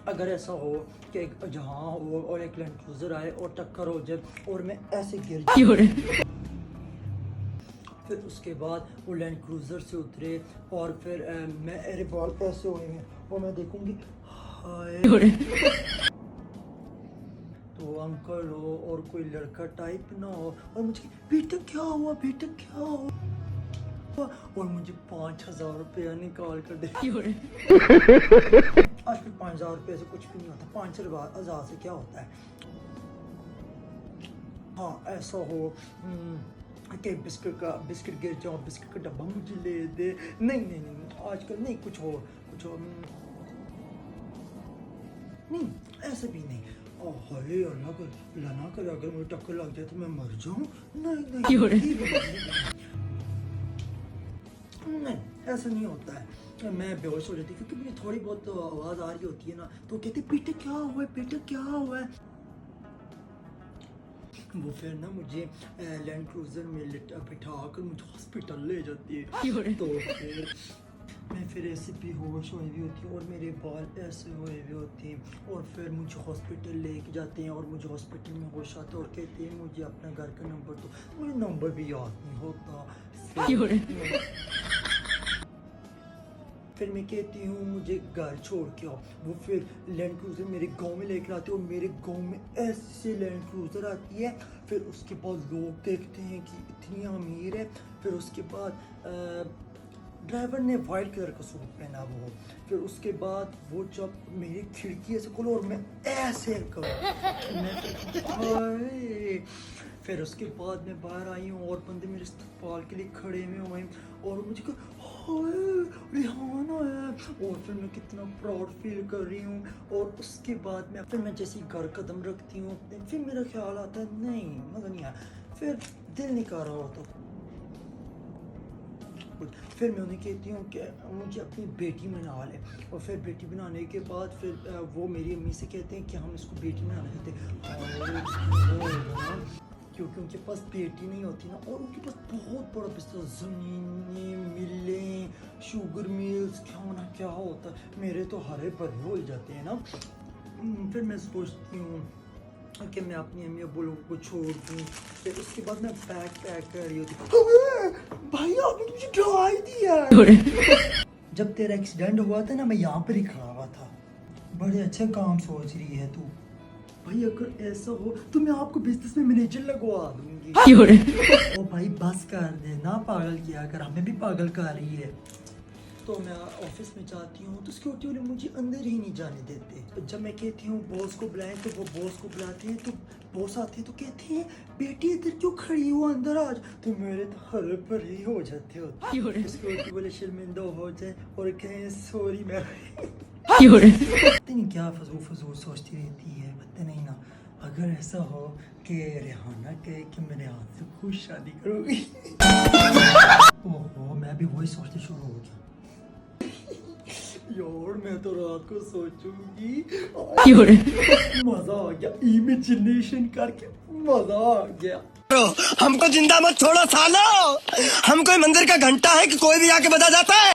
अगर ऐसा हो कि एक जहाँ हो और एक लैंड क्रूजर आए और टक्कर हो जाए और मैं ऐसे गिर जाऊँ, फिर उसके बाद वो लैंड क्रूजर से उतरे और फिर मेरे बाल ऐसे हुए हैं और मैं देखूंगी हाय तो अंकल हो और कोई लड़का टाइप ना हो और मुझे बेटा क्या हुआ, बेटा क्या हुआ, और मुझे 5,000 रुपया निकाल कर दे। आजकल 5,000 रुपये से कुछ भी नहीं होता, 5,000 से क्या होता है। हाँ ऐसा हो कि बिस्किट गिर जाओ, बिस्किट का डब्बा मुझे ले दे। नहीं नहीं नहीं आजकल नहीं, कुछ हो नहीं, ऐसे भी नहीं। हले अल्लाह ना करे अगर मुझे टक्कर लग जाए तो मैं मर जाऊं। नहीं ऐसा नहीं होता है, मैं बेहोश हो जाती क्योंकि मुझे थोड़ी बहुत आवाज़ आ रही होती है ना, तो कहती बेटा क्या हुआ है, बेटा क्या हुआ है। वो फिर ना मुझे लैंड क्रूजर में बिठा कर मुझे हॉस्पिटल ले जाती है। तो फिर मैं फिर ऐसे बेहोश हुई हुई होती हूँ और मेरे बाल ऐसे हुए हुए होते हैं और फिर मुझे हॉस्पिटल लेके जाते हैं और मुझे हॉस्पिटल में होश आता है और कहते हैं मुझे अपना घर का नंबर दो। मुझे नंबर भी याद नहीं होता। फिर मैं कहती हूँ मुझे घर छोड़ के आओ। वो फिर लैंड क्रूजर मेरे गांव में लेकर आते हैं और मेरे गांव में ऐसे लैंड क्रूजर आती है। फिर उसके बाद लोग देखते हैं कि इतनी अमीर है। फिर उसके बाद ड्राइवर ने वाइट कलर का सूट पहना वो। फिर उसके बाद वो जब मेरी खिड़की ऐसे खोलो और मैं ऐसे करूँ, फिर उसके बाद मैं बाहर आई हूँ और बंदे मेरे इस्तकबाल के लिए खड़े हुए हैं और मुझे रिहाना है और फिर मैं कितना प्राउड फील कर रही हूँ। और उसके बाद मैं जैसे घर कदम रखती हूँ फिर मेरा ख्याल आता है नहीं मज़ा नहीं आया, फिर दिल नहीं कर रहा होता। फिर मैं उन्हें कहती हूँ कि मुझे अपनी बेटी बना ले और फिर बेटी बनाने के बाद फिर वो मेरी अम्मी से कहते हैं कि हम इसको बेटी बनाना चाहते हैं क्योंकि उनके पास बेटी नहीं होती ना और उनके पास बहुत बड़ा बिजनेस, ज़मीनें, मिलें, शुगर मिल्स, क्या ना क्या होता है। मेरे तो हरे भरे हो जाते हैं ना। फिर मैं सोचती हूँ कि मैं अपनी अम्मी अब्बू लोगों को छोड़ दूँ। फिर उसके बाद मैं पैक कर रही होती भाई आपने मुझे डरा ही दिया। जब तेरा एक्सीडेंट हुआ था ना मैं यहाँ पर ही खड़ा हुआ था। बड़े अच्छे काम सोच रही है तू भाई, अगर ऐसा हो तो मैं आपको बिजनेस में मैनेजर लगवा दूंगी। ओ भाई बस कर दे ना, पागल किया कर, हमें भी पागल कर रही है। तो मैं ऑफिस में जाती हूँ तो सिक्योरिटी वाले मुझे अंदर ही नहीं जाने देते। जब मैं कहती हूँ बॉस को बुलाएं तो वो बॉस को बुलाते हैं। तो बॉस आते हैं तो कहते हैं बेटी इधर क्यों खड़ी हो, अंदर आज। तो मेरे तो हर पर ही हो जाते हो। सिक्योरिटी वाले शर्मिंदा हो जाए और कहें सॉरी मैं पता नहीं क्या फजूल सोचती रहती है, पता नहीं ना। अगर ऐसा हो कि रेहाना कहे कि मेरे हाथ से खुद शादी करोगी ओहो मैं भी वही सोचते शुरू हो गया। यार मैं तो रात को सोचूंगी मजा आ गया, इमेजिनेशन करके मजा आ गया। हमको जिंदा मत छोड़ो सालो, हम कोई मंदिर का घंटा है कि कोई भी आके बजा जाता है।